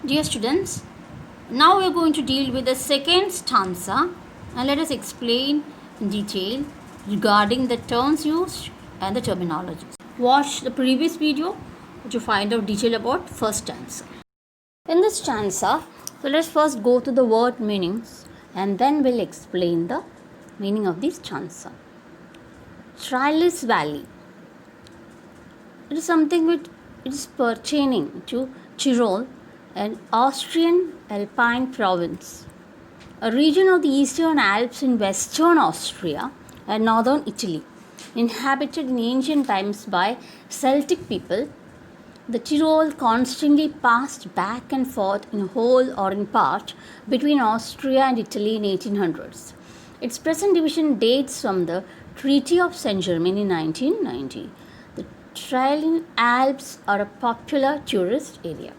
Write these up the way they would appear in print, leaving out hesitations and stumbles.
Dear students, now we are going to deal with the second stanza and let us explain in detail regarding the terms used and the terminologies. Watch the previous video to find out detail about first stanza. In this stanza, so let's first go to the word meanings and then we'll explain the meaning of this stanza. Trellis Valley. It is something which is pertaining to Tyrol, an Austrian alpine province, a region of the Eastern Alps in western Austria and northern Italy, inhabited in ancient times by Celtic people. The Tyrol constantly passed back and forth in whole or in part between Austria and Italy in 1800s. Its present division dates from the Treaty of Saint-Germain in 1990. The Tyrolian Alps are a popular tourist area.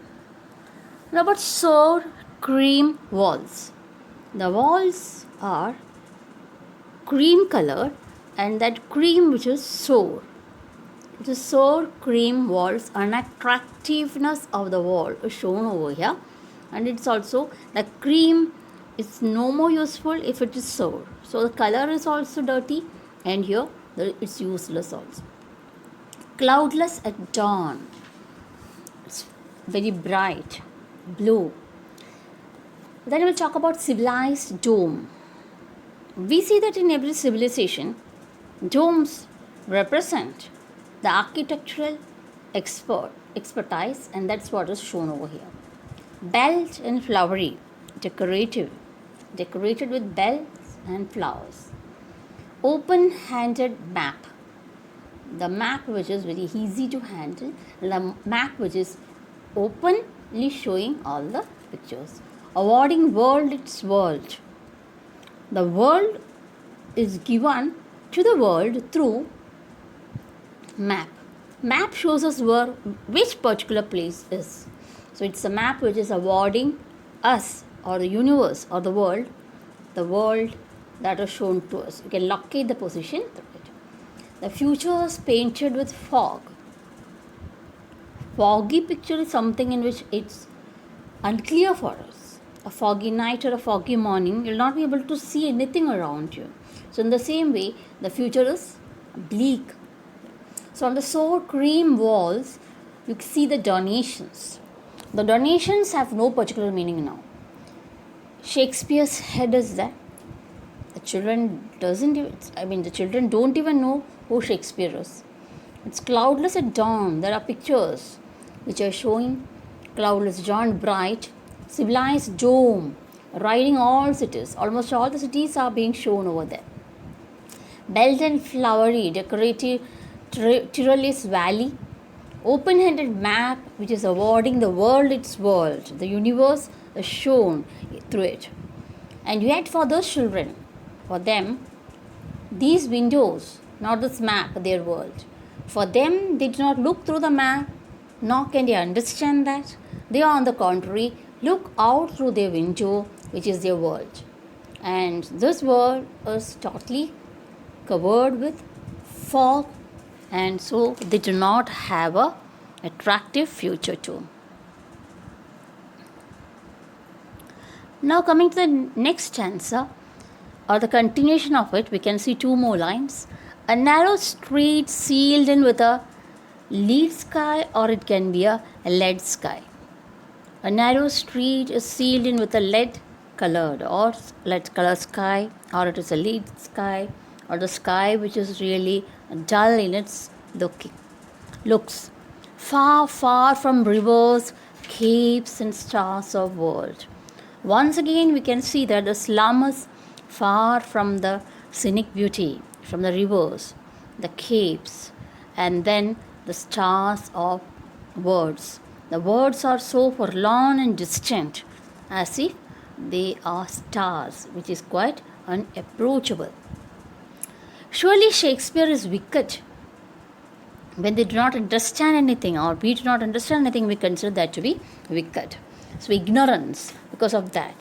Now about sour cream walls. The walls are cream color and that cream which is sour. The sour cream walls and attractiveness of the wall is shown over here, and it's also the cream is no more useful if it is sour. So the color is also dirty and here it's useless also. Cloudless at dawn. It's very bright blue. Then we'll talk about civilized dome. We see that in every civilization, domes represent the architectural expertise, and that's what is shown over here. Belt and flowery, decorated with bells and flowers. Open-handed map, the map which is very easy to handle, the map which is openly showing all the pictures. Awarding world its world. The world is given to the world through map. Map shows us which particular place is. So it's a map which is awarding us or the universe or the world that is shown to us. You can locate the position through it. The future is painted with fog. Foggy picture is something in which it's unclear for us. A foggy night or a foggy morning, you'll not be able to see anything around you. So in the same way, the future is bleak. So on the sour cream walls, you see the donations. The donations have no particular meaning now. Shakespeare's head is there. The children don't even know who Shakespeare is. It's cloudless at dawn. There are pictures which are showing cloudless dawn, bright, civilized dome, riding all cities. Almost all the cities are being shown over there. Belt and flowery, decorative Tyrolese Valley, open-handed map which is awarding the world its world. The universe is shown through it. And yet for those children, for them, these windows, not this map, their world. For them, they do not look through the map, nor can they understand that. They, on the contrary, look out through their window, which is their world. And this world is totally covered with fog, and so they do not have a attractive future too. Now coming to the next stanza or the continuation of it, we can see two more lines. A narrow street sealed in with a lead sky, or it can be a lead sky. A narrow street is sealed in with a lead colored or lead colored sky, or it is a lead sky, or the sky which is really dull in its looks. Far, far from rivers, capes and stars of world. Once again we can see that the slum is far from the scenic beauty, from the rivers, the capes, and then the stars of words. The words are so forlorn and distant, as if they are stars, which is quite unapproachable. Surely Shakespeare is wicked. When they do not understand anything, or we do not understand anything, we consider that to be wicked. So ignorance, because of that,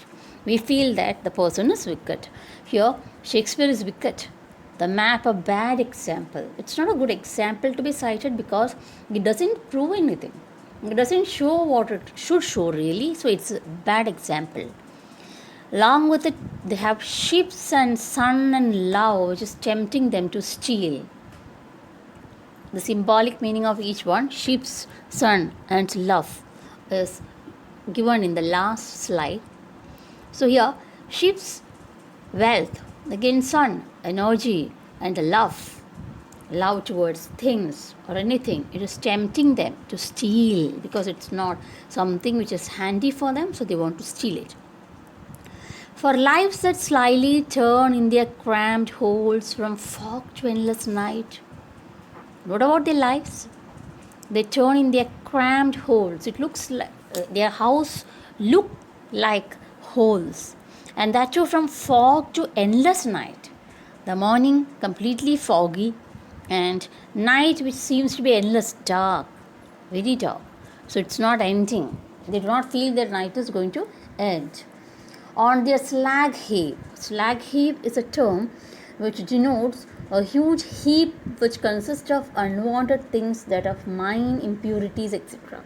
we feel that the person is wicked. Here, Shakespeare is wicked. The map, a bad example. It's not a good example to be cited because it doesn't prove anything. It doesn't show what it should show really, so it's a bad example. Along with it, they have ships and sun and love, which is tempting them to steal. The symbolic meaning of each one, ships, sun, and love, is given in the last slide. So here, ships, wealth, again sun, energy, and love towards things or anything. It is tempting them to steal because it's not something which is handy for them, so they want to steal it. For lives that slyly turn in their cramped holes from fog to endless night. What about their lives? They turn in their cramped holes. It looks like their house look like holes, and that too from fog to endless night. The morning completely foggy, and night which seems to be endless dark, very dark. So it's not ending. They do not feel that night is going to end. On their slag heap. Slag heap is a term which denotes a huge heap which consists of unwanted things that of mine, impurities, etc.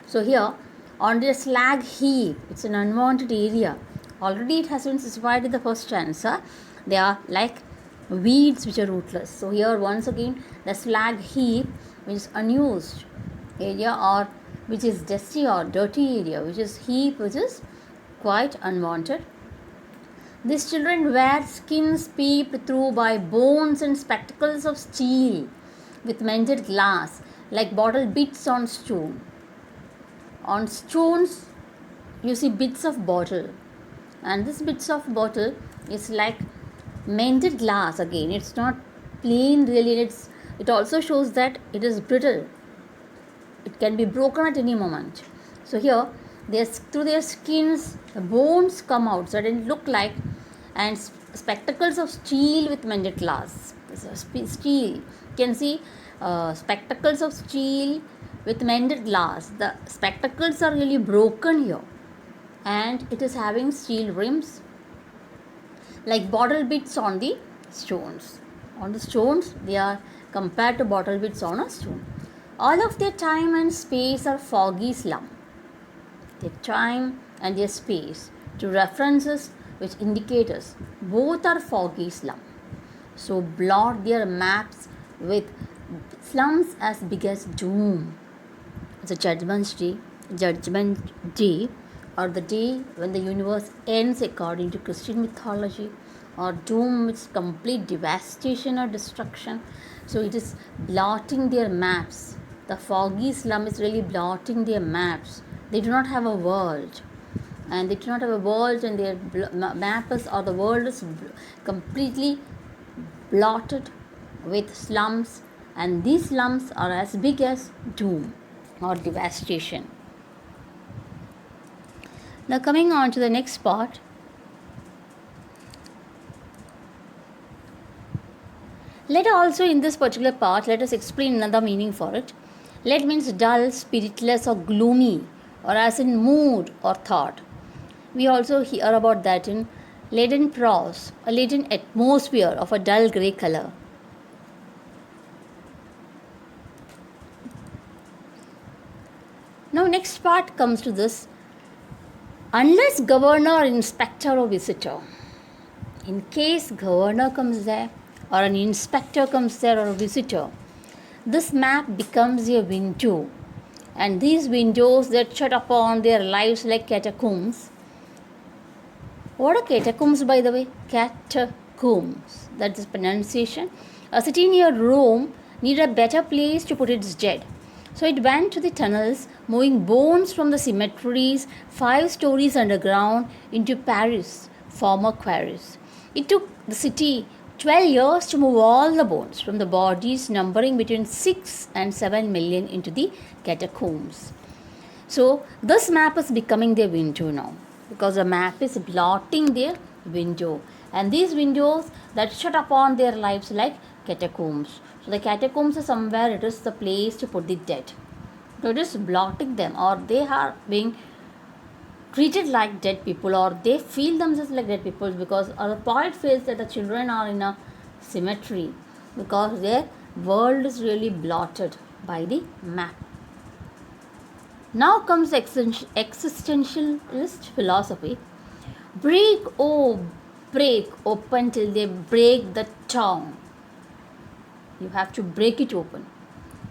So here, on their slag heap, it's an unwanted area. Already it has been specified in the first stanza. They are like weeds which are rootless. So here once again, the slag heap, which is unused area, or which is dusty or dirty area, which is heap, which is quite unwanted. These children wear skins peeped through by bones and spectacles of steel with mended glass, like bottle bits on stone. On stones, you see bits of bottle, and this bits of bottle is like mended glass. Again, it's not plain really. It also shows that it is brittle. It can be broken at any moment. So here, through their skins, the bones come out, so it look like, and spectacles of steel with mended glass. Steel, you can see spectacles of steel with mended glass. The spectacles are really broken here, and it is having steel rims, like bottle bits on the stones. On the stones, they are compared to bottle bits on a stone. All of their time and space are foggy slum. Their time and their space to references which indicate us both are foggy slum. So blot their maps with slums as big as doom. It's a judgment day, or the day when the universe ends according to Christian mythology, or doom, which is complete devastation or destruction. So it is blotting their maps. The foggy slum is really blotting their maps. They do not have a world, and they do not have a world, and their map is, or the world is completely blotted with slums, and these slums are as big as doom or devastation. Now coming on to the next part. Let also in this particular part, let us explain another meaning for it. Let means dull, spiritless, or gloomy, or as in mood or thought. We also hear about that in leaden prose, a leaden atmosphere of a dull grey color. Now next part comes to this. Unless governor, inspector, or visitor. In case governor comes there, or an inspector comes there, or a visitor, this map becomes a window, and these windows that shut upon their lives like catacombs. What are catacombs, by the way? Catacombs. That's the pronunciation. A city near Rome needed a better place to put its dead. So it went to the tunnels, moving bones from the cemeteries 5 stories underground into Paris, former quarries. It took the city 12 years to move all the bones from the bodies numbering between 6 and 7 million into the catacombs. So this map is becoming their window now, because the map is blotting their window, and these windows that shut upon their lives like catacombs. So the catacombs is somewhere, it is the place to put the dead. So it is blotting them, or they are being treated like dead people, or they feel themselves like dead people, because the poet feels that the children are in a cemetery because their world is really blotted by the map. Now comes the existentialist philosophy. Break, oh, break open till they break the tongue. You have to break it open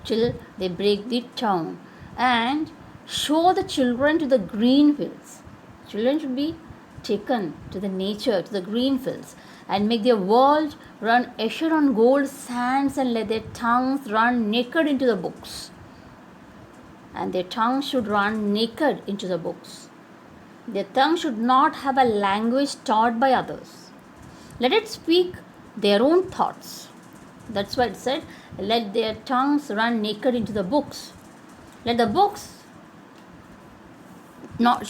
till they break the tongue and show the children to the green fields. Children should be taken to the nature, to the green fields, and make their world run azure on gold sands and let their tongues run naked into the books. And their tongue should run naked into the books. Their tongue should not have a language taught by others. Let it speak their own thoughts. That's why it said, let their tongues run naked into the books. Let the books not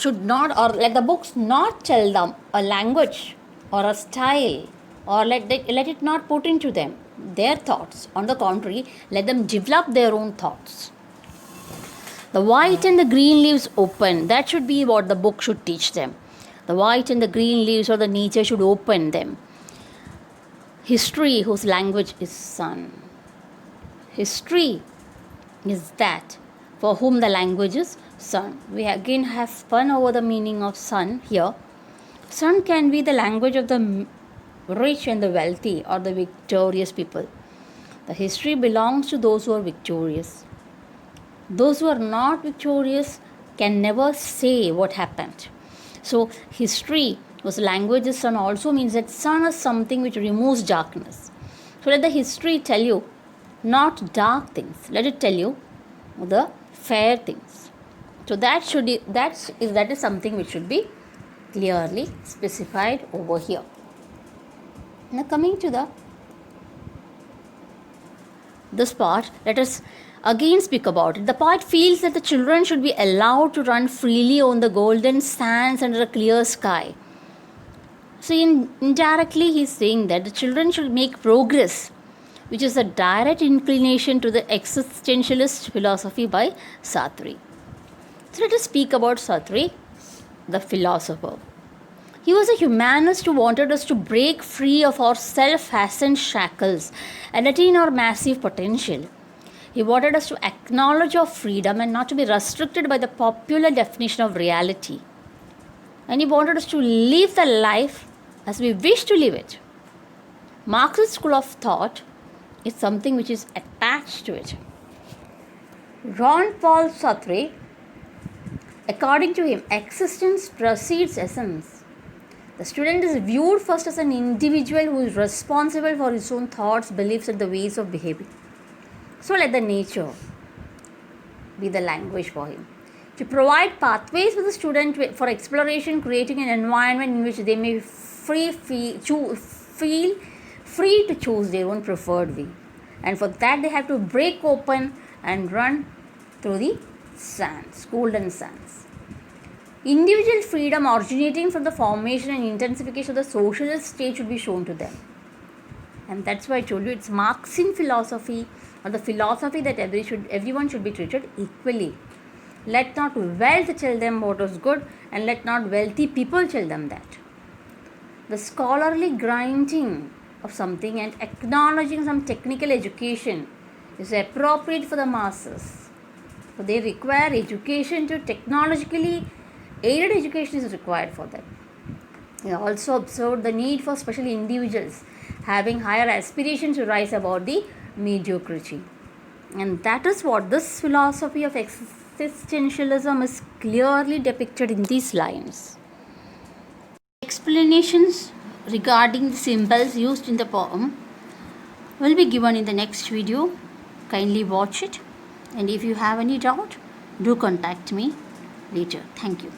tell them a language or a style, or let it not put into them their thoughts. On the contrary, let them develop their own thoughts. The white and the green leaves open. That should be what the book should teach them. The white and the green leaves or the nature should open them. History, whose language is sun. History is that for whom the language is sun. We again have spun over the meaning of sun here. Sun can be the language of the rich and the wealthy or the victorious people. The history belongs to those who are victorious. Those who are not victorious can never say what happened. So history, whose language is sun, also means that sun is something which removes darkness. So let the history tell you not dark things. Let it tell you the fair things. So that is something which should be clearly specified over here. Now coming to this part, let us again speak about it. The poet feels that the children should be allowed to run freely on the golden sands under a clear sky. So indirectly he is saying that the children should make progress, which is a direct inclination to the existentialist philosophy by Sartre. So let us speak about Sartre, the philosopher. He was a humanist who wanted us to break free of our self-fastened shackles and attain our massive potential. He wanted us to acknowledge our freedom and not to be restricted by the popular definition of reality. And he wanted us to live the life as we wish to live it. Marxist school of thought is something which is attached to it. Jean-Paul Sartre, according to him, existence precedes essence. The student is viewed first as an individual who is responsible for his own thoughts, beliefs, and the ways of behaving. So let the nature be the language for him. To provide pathways for the student for exploration, creating an environment in which they may feel free to choose their own preferred way. And for that they have to break open and run through the sands, golden sands. Individual freedom originating from the formation and intensification of the socialist state should be shown to them. And that's why I told you it's Marxian philosophy, or the philosophy that everyone should be treated equally. Let not wealth tell them what is good, and let not wealthy people tell them that. The scholarly grinding of something and acknowledging some technical education is appropriate for the masses. So they require education to technologically aided education is required for them. They also observed the need for special individuals having higher aspirations to rise above the mediocrity. And that is what this philosophy of existentialism is clearly depicted in these lines. Explanations regarding the symbols used in the poem will be given in the next video. Kindly watch it, and if you have any doubt, do contact me later. Thank you.